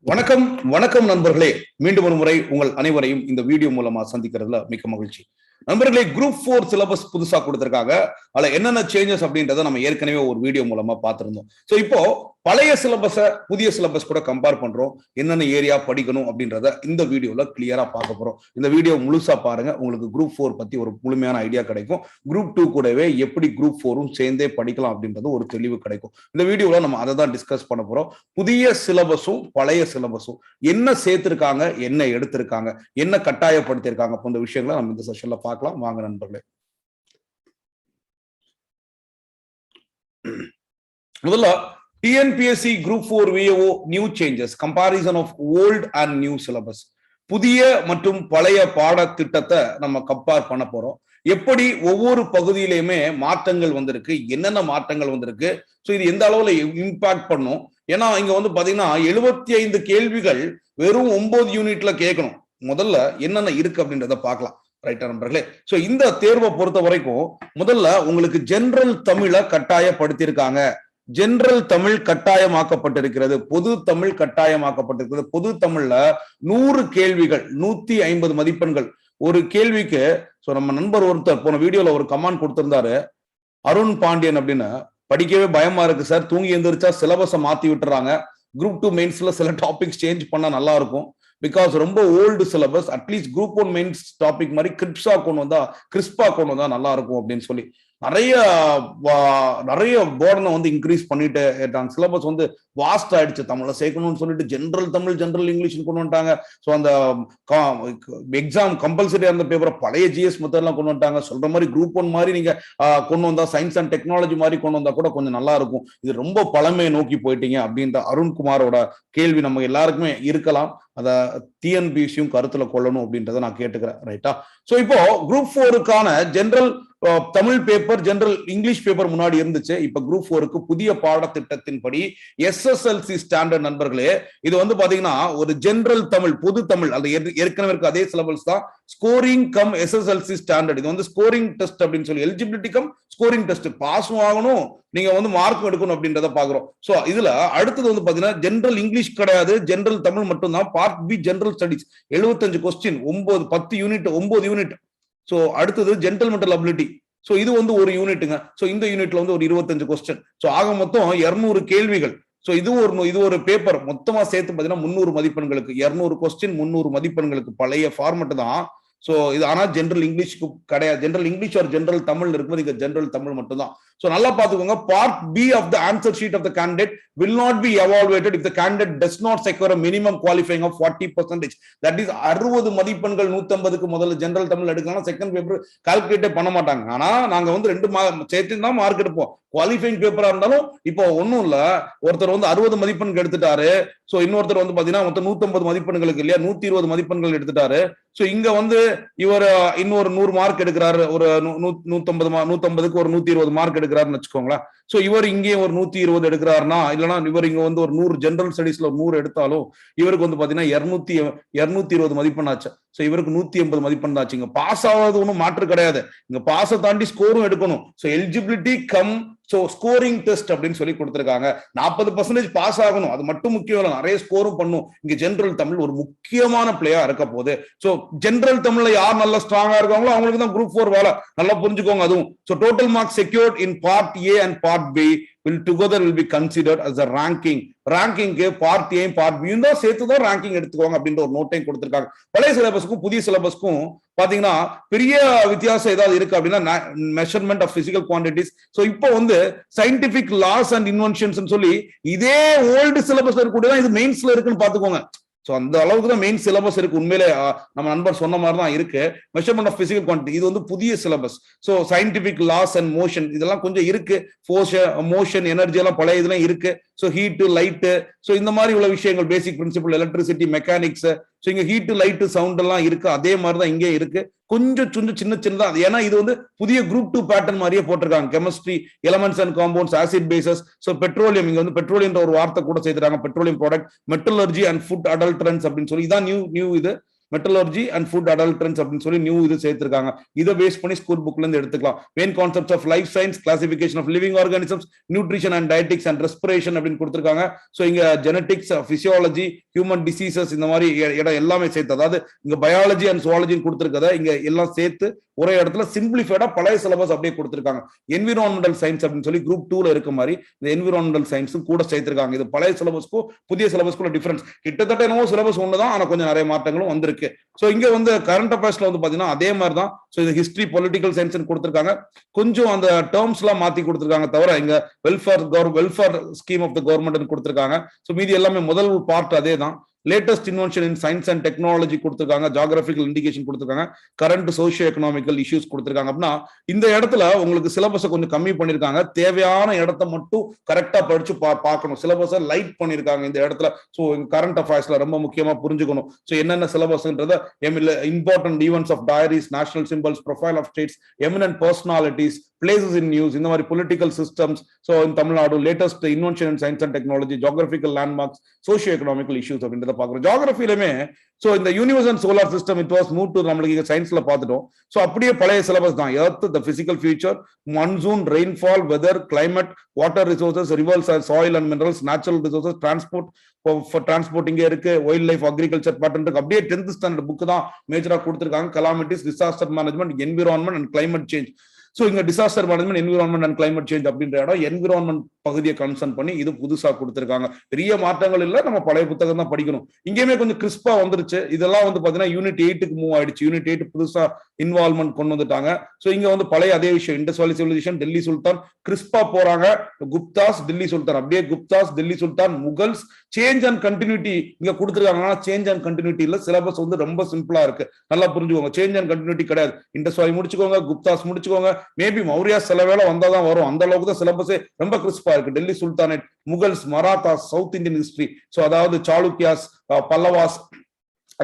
வணக்கம் வணக்கம் நண்பர்களே. மீண்டும் ஒரு முறை உங்கள் அனைவரையும் இந்த வீடியோ மூலமா சந்திக்கிறதுல மிக்க மகிழ்ச்சி. நண்பர்களே, குரூப் 4 சிலபஸ் புதுசா கொடுத்திருக்காங்க. அதுல என்னென்ன சேஞ்சஸ் அப்படின்றத நம்ம ஏற்கனவே ஒரு வீடியோ மூலமா பார்த்திருந்தோம். சோ இப்போ பழைய சிலபஸ புதிய சிலபஸ் கூட கம்பேர் பண்றோம். என்னென்ன ஏரியா படிக்கணும் அப்படின்றத இந்த வீடியோல கிளியரா பார்க்க போறோம். இந்த வீடியோ முழுசா பாருங்க, உங்களுக்கு குரூப் 4 பத்தி ஒரு முழுமையான ஐடியா கிடைக்கும். குரூப் 2 கூடவே எப்படி குரூப் 4ம் சேர்ந்தே படிக்கலாம் அப்படின்றது ஒரு தெளிவு கிடைக்கும். இந்த வீடியோல நம்ம அதை தான் டிஸ்கஸ் பண்ண போறோம். புதிய சிலபஸும் பழைய சிலபஸும் என்ன சேர்த்திருக்காங்க, என்ன எடுத்திருக்காங்க, என்ன கட்டாயப்படுத்தியிருக்காங்க போன்ற விஷயங்களை நம்ம இந்த செஷன்ல பார்க்கலாம். வாங்க நண்பர்களே. முதல்ல TNPSC group 4 VAO new changes, comparison of old and new syllabus. புதிய மற்றும் பழைய பாடத்திட்டத்தை நம்ம கம்பேர் பண்ண போறோம். எப்படி ஒவ்வொரு பகுதியிலையுமே மாற்றங்கள் வந்திருக்கு, என்னென்ன மாற்றங்கள் வந்திருக்கு, ஸோ இது எந்த அளவுல இம்பாக்ட் பண்ணும். ஏன்னா இங்க வந்து பாத்தீங்கன்னா 75 கேள்விகள் வெறும் 9 யூனிட்ல கேட்கணும். முதல்ல என்னென்ன இருக்கு அப்படின்றத பார்க்கலாம். ரைட்டா நண்பர்களே? சோ இந்த தேர்வை பொறுத்த வரைக்கும் முதல்ல உங்களுக்கு ஜெனரல் தமிழை கட்டாயப்படுத்தியிருக்காங்க. ஜெனரல் தமிழ் கட்டாயமாக்கப்பட்டிருக்கிறது, பொது தமிழ் கட்டாயமாக்கப்பட்டிருக்கிறது. பொது தமிழ்ல 100 கேள்விகள், 150 மதிப்பெண்கள் ஒரு கேள்விக்கு. சோ நம்ம நண்பர் ஒருத்தர் போன வீடியோல ஒரு கமெண்ட் கொடுத்திருந்தாரு, அருண் பாண்டியன் அப்படின்னு. படிக்கவே பயமா இருக்கு சார், தூங்கி எந்திரிச்சா சிலபஸை மாத்தி விட்டுறாங்க. குரூப் 2 மெயின்ஸ்ல சில டாபிக்ஸ் சேஞ்ச் பண்ணா நல்லா இருக்கும். பிகாஸ் ரொம்ப old syllabus, at least group 1 mains topic மாதிரி கிரிஸ்பா கொண்டு வந்தா நல்லா இருக்கும் அப்படின்னு சொல்லி நிறைய போர்டனை வந்து இன்க்ரீஸ் பண்ணிட்டு இருக்காங்க. சிலபஸ் வந்து வாஸ்ட் ஆயிடுச்சு. தமிழ்ல சேர்க்கணும்னு சொல்லிட்டு ஜென்ரல் தமிழ், ஜென்ரல் இங்கிலீஷ் கொண்டு வந்துட்டாங்க. ஸோ அந்த எக்ஸாம் கம்பல்சரியா இருந்த பேப்பரை பழைய ஜிஎஸ் மெத்தட்லாம் கொண்டு வந்துட்டாங்க. சொல்ற மாதிரி குரூப் 1 மாதிரி நீங்க கொண்டு வந்தா, சயின்ஸ் அண்ட் டெக்னாலஜி மாதிரி கொண்டு வந்தா கூட கொஞ்சம் நல்லா இருக்கும். இது ரொம்ப பழமையை நோக்கி போயிட்டீங்க அப்படின்ற அருண்குமாரோட கேள்வி நம்ம எல்லாருக்குமே இருக்கலாம். அதை டிஎன்பிஎஸ்சியும் கருத்துல கொள்ளணும் அப்படின்றத நான் கேட்டுக்கிறேன். ரைட்டா? சோ இப்போ குரூப் 4க்கான general Tamil paper, general English paper முன்னாடி இருந்துச்சு. இப்ப குரூப் 4க்கு புதிய பாடத்திட்டத்தின்படி எஸ்எஸ்எல்சி ஸ்டாண்டர்ட் நண்பர்களே, இது வந்து பாத்தீங்கன்னா ஒரு ஜெனரல் தமிழ், பொது தமிழ், அது ஏற்கனவே இருக்க அதே சிலபஸ் தான். Scoring come SSLC standard. இது வந்து ஸ்கோரிங் டெஸ்ட் அப்படின்னு சொல்லி, எலிஜிபிலிட்டி கம் ஸ்கோரிங் டெஸ்ட். பாஸும் ஆகணும், நீங்க வந்து மார்க் எடுக்கணும் அப்படின்றத பாக்குறோம். சோ இதுல அடுத்தது வந்து பாத்தீங்கன்னா ஜெனரல் இங்கிலீஷ் கிடையாது, ஜெனரல் தமிழ் மட்டும் தான். Part B general studies, 75 question, 10 unit, 9 unit. So அடுத்தது ஜென்டல்மெண்டல் அபிலிட்டி. சோ இது வந்து ஒரு யூனிட்டுங்க. சோ இந்த யூனிட்ல வந்து ஒரு 25 கொஸ்டின். சோ ஆக மொத்தம் 200 கேள்விகள். சோ இது ஒரு பேப்பர் மொத்தமா சேர்த்து பாத்தீங்கன்னா 300 மதிப்பெண்களுக்கு, 200 கொஸ்டின் 300 மதிப்பெண்களுக்கு. பழைய ஃபார்மட் தான். சோ இது ஆனா ஜெனரல் இங்கிலீஷ்க்கு கிடையாது. ஜெனரல் இங்கிலீஷ் ஒரு ஜெனரல் தமிழ் இருக்கும்போது இங்க ஜெனரல் தமிழ் மட்டும் தான். சோ நல்லா பாத்துக்கோங்க. Part B of the answer sheet of the candidate will not be evaluated if the candidate does not secure a minimum qualifying of 40%. that is 60 மதிப்பெண்கள் 150க்கு முதல்ல ஜெனரல் தமிழ் எடுக்கலாம். செகண்ட் பேப்பர் கால்குலேட்டே பண்ண மாட்டாங்க. ஆனா நாங்க வந்து 2 சேர்த்து தான் மார்க் எடுப்போம். குவாலிஃபைங் பேப்பரா இருந்தாலும் இப்போ ஒன்னும் இல்ல, ஒருத்தர் வந்து 60 மதிப்பெண்கள் எடுத்துட்டாரு. சோ இன்னொருத்தர் வந்து பாத்தீங்கன்னா மொத்தம் 150 மதிப்பெண்களுக்கு இல்லையா, 120 மதிப்பெண்கள் எடுத்துட்டாரு. சோ இங்க வந்து இவர் இன்னொரு 100 மார்க் எடுக்கிறாரு. ஒரு 150க்கு ஒரு 120 மார்க் எடுக்கிறாருன்னு வச்சுக்கோங்களேன். சோ இவர் இங்கே ஒரு 120 எடுக்கிறாருன்னா, இல்லைன்னா இவர் இங்க வந்து ஒரு 100 ஜெனரல் ஸ்டடிஸ்ல 100 எடுத்தாலும் இவருக்கு வந்து பாத்தீங்கன்னா 220 மதிப்பெண் ஆச்சு. சோ இவருக்கு 180 மதிப்பெண் ஆச்சு. இங்க பாஸ் ஆகாது ஒன்றும் மாற்று கிடையாது. இங்க பாஸை தாண்டி ஸ்கோரும் எடுக்கணும். So eligibility come so scoring test அப்படின்னு சொல்லி கொடுத்திருக்காங்க. 40% பாஸ் ஆகணும், அது மட்டும் முக்கியம் இல்லை, நிறைய ஸ்கோரும் பண்ணும். இங்க ஜெனரல் தமிழ் ஒரு முக்கியமான பிளேயா இருக்க போகுது. சோ ஜெனரல் தமிழ்ல யார் நல்லா ஸ்ட்ராங்கா இருக்காங்களோ அவங்களுக்கு தான் குரூப் 4 வேலை. நல்லா புரிஞ்சுக்கோங்க. அதுவும் so total mark secured in part A and part B will be considered as a ranking. Part A part B தான் சேர்த்து தான் ரேங்கிங் எடுத்துக்கோங்க அப்படின்ற ஒரு நோட்டையும் கொடுத்திருக்காங்க. பழைய சிலபஸ்க்கும் புதிய சிலபஸ்க்கும் பாத்தீங்கன்னா பெரிய வித்தியாசம் ஏதாவது இருக்கு அப்படின்னா measurement of physical quantities. So இப்போ வந்து சயின்டிபிக் லாஸ் அண்ட் இன்வென்ஷன்ஸ் சொல்லி இதே ஓல்டு சிலபஸ் இருக்கக்கூடியதான் இது மெயின்ஸ்ல இருக்குன்னு பாத்துக்கோங்க. சோ அந்த அளவுக்கு தான் மெயின் சிலபஸ் இருக்கு. உண்மையிலே நம்ம நண்பர் சொன்ன மாதிரி தான் இருக்கு. மெஷர்மெண்ட் ஆஃப் பிசிக்கல் குவான்டிட்டி இது வந்து புதிய syllabus. So scientific laws and motion இதெல்லாம் கொஞ்சம் இருக்கு. மோஷன், எனர்ஜி எல்லாம் பழைய இதெல்லாம் இருக்கு. சோ ஹீட், லைட், சோ இந்த மாதிரி உள்ள விஷயங்கள், பேசிக் பிரின்சிபல், எலக்ட்ரிசிட்டி, மெக்கானிக்ஸ். சோ இங்க ஹீட், லைட், சவுண்ட் எல்லாம் இருக்கு. அதே மாதிரிதான் இங்கே இருக்கு. கொஞ்சம் சின்னதா. ஏன்னா இது வந்து புதிய குரூப் 2 பேட்டர்ன் மாதிரியே போட்டிருக்காங்க. Chemistry, elements and compounds, acid bases. So petroleum, இங்க வந்து பெட்ரோலியம் ஒரு வார்த்தை கூட சேர்த்துறாங்க. Petroleum product, metallurgy and food adulterants அப்படின்னு சொல்லி இதான் நியூ இது. மெட்டலர்ஜி அண்ட் ஃபுட் அடல்ட்ரன்ஸ் அப்படின்னு சொல்லி நியூ இது சேர்த்திருக்காங்க. இதை பேஸ் பண்ணி ஸ்கூல் புக்ல இருந்து எடுத்துக்கலாம். Main concepts of life science, classification of living organisms, nutrition and dietetics and respiration அப்படின்னு கொடுத்திருக்காங்க. ஸோ இங்க ஜெனடிக்ஸ், பிசியாலஜி, ஹியூமன் டிசீசஸ் இந்த மாதிரி இடம் எல்லாமே சேர்த்து, அதாவது இங்க பயாலஜி அண்ட் சுவாலஜின்னு கொடுத்திருக்கத இங்க எல்லாம் சேர்த்து ஒரே இடத்துல சிம்பிளிஃபைடா பழைய சிலபஸ் அப்படியே கொடுத்திருக்காங்க. என்விரான்மெண்டல் சயின்ஸ் அப்படின்னு சொல்லி குரூப் 2ல இருக்க மாதிரி இந்த என்விரான்மெண்டல் சயின்ஸும் கூட சேர்த்திருக்காங்க. இது பழைய சிலபஸ்க்கும் புதிய சிலபஸ்க்குள்ள டிஃபரன்ஸ் கிட்டத்தட்ட என்னவோ சிலபஸ் ஒண்ணுதான், ஆனா கொஞ்சம் நிறைய மாற்றங்களும் வந்திருக்கு. ஸோ இங்க வந்து கரண்ட் அஃபேர்ஸ்ல வந்து பாத்தீங்கன்னா அதே மாதிரி தான். ஸோ இது ஹிஸ்டரி, பொலிட்டிக்கல் சயின்ஸ் கொடுத்திருக்காங்க. கொஞ்சம் அந்த டேர்ம்ஸ் எல்லாம் மாத்தி கொடுத்திருக்காங்க, தவிர இங்க welfare scheme of the government கொடுத்திருக்காங்க. ஸோ மீதி எல்லாமே முதல் பார்ட் அதே தான். Latest invention in science and technology கொடுத்திருக்காங்க, ஜியோகிராபிக்கல் இண்டிகேஷன் கொடுத்திருக்காங்க, கரண்ட் சோஷியோ எக்கனாமிக்கல் இஷ்யூஸ் கொடுத்திருக்காங்க. அப்படின்னா இந்த இடத்துல உங்களுக்கு சிலபஸை கொஞ்சம் கம்மி பண்ணிருக்காங்க. தேவையான இடத்த மட்டும் கரெக்டா படிச்சு பார்க்கணும். சிலபஸை லைட் பண்ணிருக்காங்க இந்த இடத்துல. ஸோ கரண்ட் அஃபேர்ஸ்ல ரொம்ப முக்கியமா புரிஞ்சுக்கணும். ஸோ என்னென்ன சிலபஸ்ன்றத important events of diaries, national symbols, profile of states, eminent personalities, places in news, இந்த மாதிரி political systems, so in Tamil Nadu latest invention in science and technology, geographical landmarks, socio economical issues அப்படின்றத பார்க்குறோம். ஜியோகிராஃபிலுமே ஸோ இந்த universe and solar system it was move to நம்மளுக்கு சயின்ஸ்ல பார்த்துட்டோம். So அப்படியே பழைய சிலபஸ் தான். Earth, the physical future, monsoon, rainfall, weather, climate, water resources, rivers, soil and minerals, natural resources, transport இங்கே இருக்கு, வைல்ட் லைஃப், அக்ரிகல்ச்சர் பேட்டர்ன் இருக்கு. அப்படியே 10th ஸ்டாண்டர்ட் புக் தான் மேஜரா கொடுத்திருக்காங்க. Calamities, disaster management, environment and climate change. So இங்க disaster management, environment and climate change அப்படின்ற இடம் என்விரான்மெண்ட் பகுதியை கன்சர்ன் பண்ணி இது புதுசா கொடுத்திருக்காங்க. பெரிய மாற்றங்கள் இல்லை, நம்ம பழைய புத்தகம் தான் படிக்கணும். இங்கேயுமே கொஞ்சம் கிறிஸ்பா வந்துருச்சு. இதெல்லாம் வந்து பாத்தீங்கன்னா யூனிட் 8க்கு மூவ் ஆயிடுச்சு. யூனிட் 8 புதுசா இன்வால்வ்மெண்ட் கொண்டு வந்துட்டாங்க. ஸோ இங்க வந்து பழைய அதே விஷயம், இண்டஸ் வேலி சிவிலைசேஷன், டெல்லி சுல்தான், கிறிஸ்பா போறாங்க. குப்தாஸ், டெல்லி சுல்தான், அப்படியே குப்தாஸ், டெல்லி சுல்தான், முகல்ஸ், சேஞ்ச் அண்ட் கண்டினியூட்டி இங்க கொடுத்துருக்காங்கன்னா சேஞ்ச் அண்ட் கண்டினியூட்டி இல்ல. சிலபஸ் வந்து ரொம்ப சிம்பிளா இருக்கு, நல்லா புரிஞ்சுக்கோங்க. சேஞ்ச் அண்ட் கண்டினியூட்டி கிடையாது. இண்டஸ் வேலி முடிச்சுக்கோங்க, குப்தாஸ் முடிச்சுக்கோங்க, மேபி மௌரியா சில வேளை வந்தாதான் வரும். அந்த அளவுக்கு தான் சிலபஸே ரொம்ப கிறிஸ்பா இருக்கு. Delhi sultanate, Mughals, Marathas, south Indian history, so அதாவது சாளுக்கியாஸ், பல்லவாஸ்,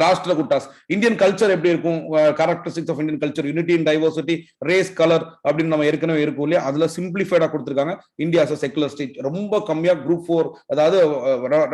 ராஷ்டிரகுட்டாஸ். இந்தியன் கல்ச்சர் எப்படி இருக்கும், characteristics of Indian culture, unity in diversity, race, colour அப்படின்னு நம்ம ஏற்கனவே இருக்கும் இல்லையா, அதுல சிம்பிளிஃபைடா கொடுத்திருக்காங்க. India as a secular state ரொம்ப கம்மியா குரூப் 4, அதாவது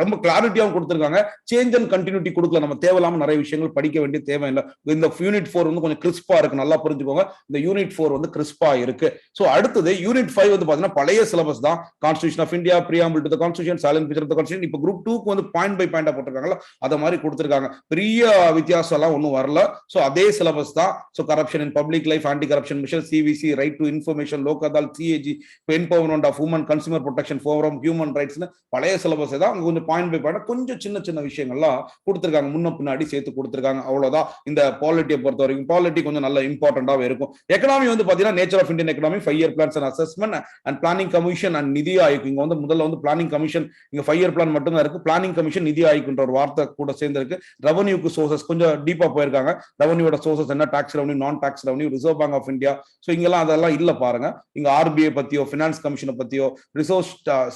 ரொம்ப கிளாரிட்டியாவும் கொடுத்திருக்காங்க. சேஞ்ச் அண்ட் கண்டினியூட்டி கொடுக்கல. நம்ம தேவையில்லாம நிறைய விஷயங்கள் படிக்க வேண்டிய தேவையில்லை. இந்த யூனிட் 4 வந்து கொஞ்சம் கிறிஸ்பா இருக்கு, நல்லா புரிஞ்சுக்கோங்க. இந்த யூனிட் 4 வந்து கிறிஸ்பா இருக்கு. ஸோ அடுத்தது யூனிட் 5 வந்து பாத்தீங்கன்னா பழைய சிலபஸ் தான். Constitution of India, preamble to the constitution, silent feature of the constitution. இப்போ குரூப் 2க்கு வந்து பாயிண்ட் பை பாயிண்டா போட்டிருக்காங்கல்ல, அத மாதிரி கொடுத்திருக்காங்க. பெரிய வித்தியாசம் எல்லாம் ஒன்றும் வரல. ஸோ அதே சிலபஸ் தான். So corruption in public life, anti corruption mission, CVC, right to information, Lok Adalat, CAG, empowerment of women, consumer protection forum, human ரைட்ஸ்னு பழைய சிலபஸ் தான். அங்க கொஞ்சம் பாயிண்ட் பை பாயிண்ட் கொஞ்சம் சின்ன சின்ன விஷயங்கள்லாம் கொடுத்திருக்காங்க, முன்ன பின்னாடி சேர்த்து கொடுத்திருக்காங்க. அவ்வளவுதான். இந்த பாலிட்டியை பொறுத்த வரைக்கும் பாலிட்டி கொஞ்சம் நல்ல இம்பார்ட்டன்டாவே இருக்கும். எக்கனாமி வந்து பாத்தீங்கன்னா nature of Indian economy, 5 year plans and assessment and planning commission and NITI Aayog. இங்க வந்து முதல்ல வந்து பிளானிங் கமிஷன், இங்க 5 இயர் பிளான் மட்டும் தான் இருக்கு. பிளானிங் கமிஷன், நிதி ஆயோக்ன்ற ஒரு வார்த்தை கூட சேர்ந்து இருக்கு. ரெவன்யூக்கு சோர்சஸ் கொஞ்சம் டீப்பா போயிருக்காங்க. ரெவன்யூட சோர்சஸ் என்ன, tax revenue, non tax revenue, reserve bank of India. So இங்கெல்லாம் அதெல்லாம் இல்ல பாருங்க. இங்க ஆர்பிஐ பத்தியோ, பினான்ஸ் கமிஷனை பத்தியோ, ரிசோர்ஸ்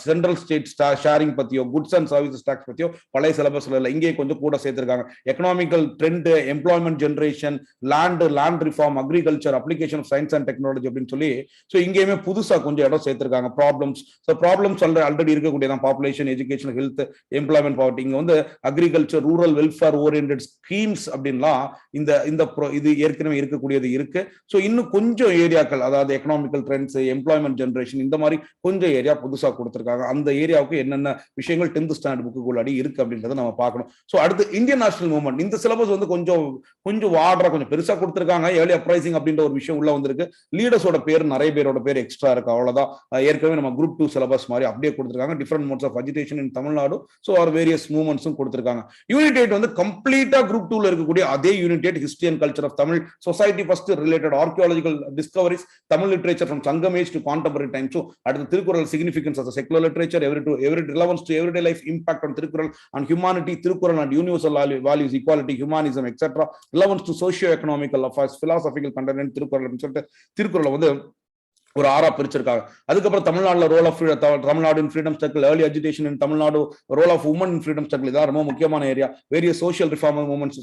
சென்ட்ரல் ஸ்டேட் ஷேரிங் பத்தியோ, குட்ஸ் அண்ட் சர்வீசஸ் டாக்ஸ் பத்தியோ பழைய சிலபஸ்ல இல்ல. இங்கே கொஞ்சம் கூட சேர்த்திருக்காங்க. Economical trend, employment generation, land reform, agriculture, application of science and technology அப்படின்னு சொல்லி ஸோ இங்கேயுமே புதுசா கொஞ்சம் இடம் சேர்த்திருக்காங்க. ப்ராப்ளம்ஸ், ஸோ ப்ராப்ளம்ஸ் ஆல்ரெடி இருக்கக்கூடியதான். Population, education, health, employment, poverty. இங்க வந்து agriculture, rural welfare oriented schemes அப்படின்லாம் இது ஏற்கனவே இருக்கக்கூடியது இருக்கு. ஸோ இன்னும் கொஞ்சம் ஏரியாக்கள், அதாவது எக்கனாமிக்கல் ட்ரெண்ட்ஸ், எம்ப்ளாய்மெண்ட் ஜெனரேஷன், இந்த மாதிரி கொஞ்சம் ஏரியா புதுசா கொடுத்திருக்காங்க. அந்த ஏரியாவுக்கு என்னென்ன விஷயங்கள் 10th ஸ்டாண்டர்ட் புக்குள்ளாடி இருக்கு அப்படின்றத நம்ம பார்க்கணும். ஸோ அடுத்து இந்தியன் நேஷனல் மூவ்மெண்ட். இந்த சிலபஸ் வந்து கொஞ்சம் வார்டரா கொஞ்சம் பெருசா கொடுத்திருக்காங்க. ஏர்லி அப்ரைசிங் அப்படின்ற ஒரு விஷயம் உள்ள வந்திருக்கு. லீடர்ஸோட பேர், நிறைய பேரோட பேர் எக்ஸ்ட்ரா இருக்கு. அவ்வளவுதான். ஏற்கனவே நம்ம குரூப் 2 சிலபஸ் மாதிரி அப்படியே கொடுத்திருக்காங்க. Different modes of agitation in Tamil Nadu, so are various மூவ்மெண்ட்ஸும் கொடுத்திருக்காங்க. யூனிட் 8 வந்து கம்ப்ளீட்டா குரூப் 2ல இருக்கக்கூடிய அதே unit 8, history and culture of Tamil, society first related, archaeological discoveries, Tamil literature from Sangam age to contemporary time. So அடுத்து Thirukkural significance of secular literature, every relevance to everyday life, impact on Thirukkural and humanity, Thirukkural and universal values, equality, humanism etcetera, relevance to socio economical affairs, philosophical content Thirukkural அப்படின்னு சொல்லிட்டு திருக்குறளை வந்து ஒரு 6 பிரிச்சிருக்காங்க. அதுக்கப்புறம் தமிழ்நாடுல role of Tamil Nadu in freedom struggle, early education in Tamil Nadu, role of women in freedom struggle, இதான் ரொம்ப முக்கியமான area. Various social reform movements,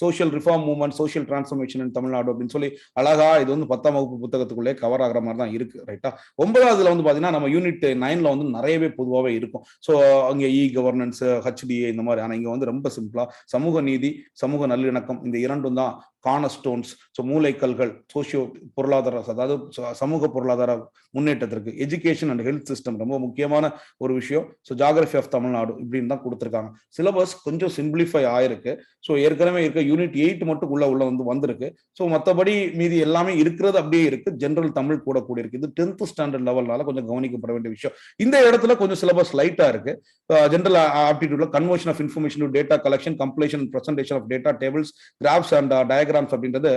social reform movement, social transformation in Tamil Nadu அப்படின்னு சொல்லி அழகா இது வந்து 10ஆம் வகுப்பு புத்தகத்துக்குள்ளே கவர் ஆகிற மாதிரி தான் இருக்கு. ரைட்டா? 9வதுல வந்து பாத்தீங்கன்னா நம்ம யூனிட் 9ல வந்து நிறையவே பொதுவாகவே இருக்கும். ஸோ அங்கே இ கவர்னன்ஸ், ஹெச்டிஏ இந்த மாதிரி. ஆனா இங்க வந்து ரொம்ப சிம்பிளா சமூக நீதி, சமூக நல்லிணக்கம், இந்த இரண்டும் தான் கார்னர்ஸ்டோன்ஸ். ஸோ மூளைக்கல்கள், சோசியோ பொருளாதார, அதாவது சமூக பொருளாதார முன்னேற்றத்திற்கு. எஜுகேஷன் அண்ட் ஹெல்த் சிஸ்டம் ரொம்ப முக்கியமான ஒரு விஷயம். ஸோ ஜாகிரபி ஆஃப் தமிழ்நாடு இப்படின்னு தான் கொடுத்துருக்காங்க. சிலபஸ் கொஞ்சம் சிம்பிளிஃபை ஆயிருக்கு. ஸோ ஏற்கனவே இருக்க யூனிட் 8 மட்டும் உள்ள வந்திருக்கு. ஸோ மற்றபடி மீதி எல்லாமே இருக்கிறது அப்படியே இருக்கு. ஜென்ரல் தமிழ் கூட இருக்கு. இது 10th ஸ்டாண்டர்ட் லெவல்னால கொஞ்சம் கவனிக்கப்பட வேண்டிய விஷயம். இந்த இடத்துல கொஞ்சம் சிலபஸ் லைட்டா இருக்கு. ஜென்ரல் ஆப்டிடியூட்ல conversion of information to data collection, completion and presentation of data, tables, graphs and diagrams அப்படின்றது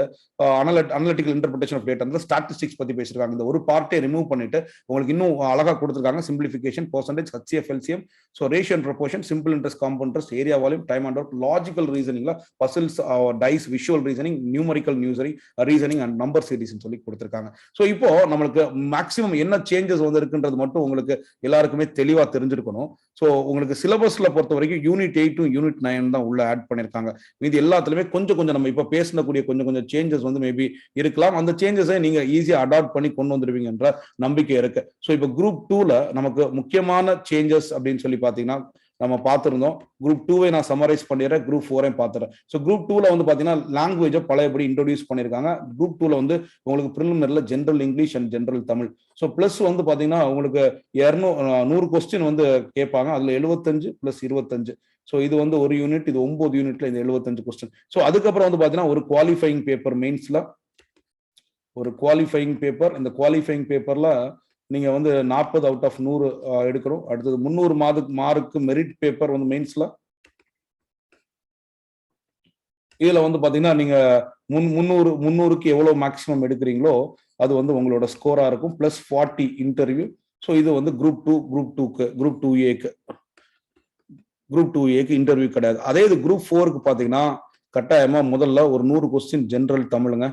analytical interpretation of data, statistics பத்தி பேசிருக்காங்க. இந்த ஒரு பார்ட்டை ரிமூவ் பண்ணிட்டு உங்களுக்கு இன்னும் அழகா கொடுத்துருக்காங்க. Simplification, percentage, HCF, LCM, so ratio and proportion, simple interest, compound interest, area volume, time and work, logical ரீசனிங்ல puzzles, dice, visual reasoning, numerical reasoning and number series சொல்லி கொடுத்துருக்காங்க. ஸோ இப்போ நம்மளுக்கு மேக்ஸிமம் என்ன சேஞ்சஸ் வந்து இருக்குன்றது மட்டும் உங்களுக்கு எல்லாருக்குமே தெளிவா தெரிஞ்சிருக்கணும். ஸோ உங்களுக்கு சிலபஸ்ல பொறுத்த வரைக்கும் யூனிட் 8 யூனிட் 9 தான் உள்ள ஆட் பண்ணிருக்காங்க. இது எல்லாத்துலயுமே கொஞ்சம் நம்ம இப்ப பேசக்கூடிய கொஞ்சம் சேஞ்சஸ் வந்து மேபி இருக்கலாம். அந்த சேஞ்சஸை நீங்க ஈஸியா அடாப்ட் பண்ணி கொண்டு வந்துருவீங்கன்ற நம்பிக்கை இருக்கு. ஸோ இப்போ குரூப் 2ல நமக்கு முக்கியமான சேஞ்சஸ் அப்படின்னு சொல்லி பாத்தீங்கன்னா நம்ம பார்த்திருந்தோம். குரூப் 2வை நான் சமரைஸ் பண்ணிடுறேன், குரூப் 4ஐயும் பார்த்துறேன். ஸோ குரூப் 2ல வந்து பாத்தீங்கன்னா லாங்குவேஜை பழையபடி இன்ட்ரோடியூஸ் பண்ணிருக்காங்க. குரூப் 2ல வந்து உங்களுக்கு ப்ரிலிமினரில general English and general Tamil. So plus வந்து பாத்தீங்கன்னா உங்களுக்கு 100 கொஸ்டின் வந்து கேட்பாங்க. அதுல 75 + 25. ஸோ இது வந்து ஒரு யூனிட், இது 9 யூனிட்ல இந்த 75 கொஸ்டின். ஸோ அதுக்கப்புறம் வந்து பாத்தீங்கன்னா ஒரு குவாலிஃபைங் பேப்பர், மெயின்ஸ்ல ஒரு குவாலிஃபைங் பேப்பர். இந்த குவாலிஃபைங் பேப்பர்ல நீங்க வந்து 40 அவுட் ஆஃப் 100 எடுக்கணும். அடுத்தது 300 மார்க்கு மெரிட் பேப்பர் வந்து மெயின்ஸ்ல. இதுல வந்து பாத்தீங்கன்னா நீங்க 300க்கு எவ்வளவு மேக்சிமம் எடுக்கிறீங்களோ அது வந்து உங்களோட ஸ்கோரா இருக்கும். Plus 40 interview. ஸோ இது வந்து குரூப் 2ஏக்கு இன்டர்வியூ கிடையாது. அதே இது குரூப் 4க்கு பாத்தீங்கன்னா கட்டாயமா முதல்ல ஒரு 100 கொஸ்டின் ஜென்ரல் தமிழுங்க,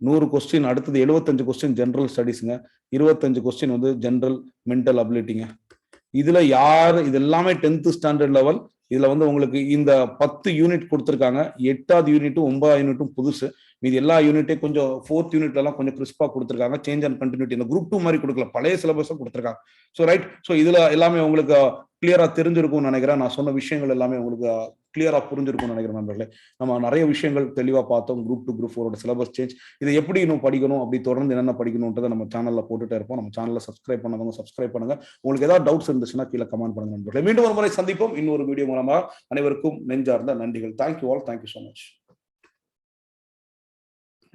100 கொஸ்டின், அடுத்தது 75 கொஸ்டின் ஜென்ரல் ஸ்டடிஸ்ங்க, 25 கொஸ்டின் வந்து ஜென்ரல் மென்டல் அபிலிட்டிங்க. இதுல இது எல்லாமே 10th ஸ்டாண்டர்ட் லெவல். இதுல வந்து உங்களுக்கு இந்த 10 யூனிட் கொடுத்துருக்காங்க. 8வது யூனிட்டும் 9வது யூனிட்டும் புதுசு. மீது எல்லா யூனிட்டையும் கொஞ்சம் 4th யூனிட்ல எல்லாம் கொஞ்சம் கிறிஸ்பா கொடுத்துருக்காங்க. Change and continuity. இந்த குரூப் 2 மாதிரி கொடுக்கல, பழைய சிலபஸும் கொடுத்துருக்காங்க. So right. ஸோ இதுல எல்லாமே உங்களுக்கு கிளியரா தெரிஞ்சிருக்கும்னு நினைக்கிறேன். நான் சொன்ன விஷயங்கள் எல்லாமே உங்களுக்கு கிளியரா புரிஞ்சிருக்கும்னு நினைக்கிறேன் நண்பர்களே. நம்ம நிறைய விஷயங்கள் தெளிவா பார்த்தோம். குரூப் 2 குரூப் 4 சிலபஸ் சேஞ்ச், இதை எப்படி இன்னும் படிக்கணும், அப்படி தொடர்ந்து என்னென்ன படிக்கணும்ன்றதை நம்ம சேனல்ல போட்டுட்டே இருப்போம். நம்ம சேனல்ல சப்ஸ்கிரைப் பண்ணவங்க சப்ஸ்கிரைப் பண்ணுங்க. உங்களுக்கு ஏதாவது டவுட்ஸ் இருந்துச்சுன்னா கீழே கமெண்ட் பண்ணுங்க நண்பர்களே. மீண்டும் ஒரு முறை சந்திப்போம் இன்னொரு வீடியோ மூலமா. அனைவருக்கும் நெஞ்சார்ந்த நன்றிகள். Thank you all. Thank you so much.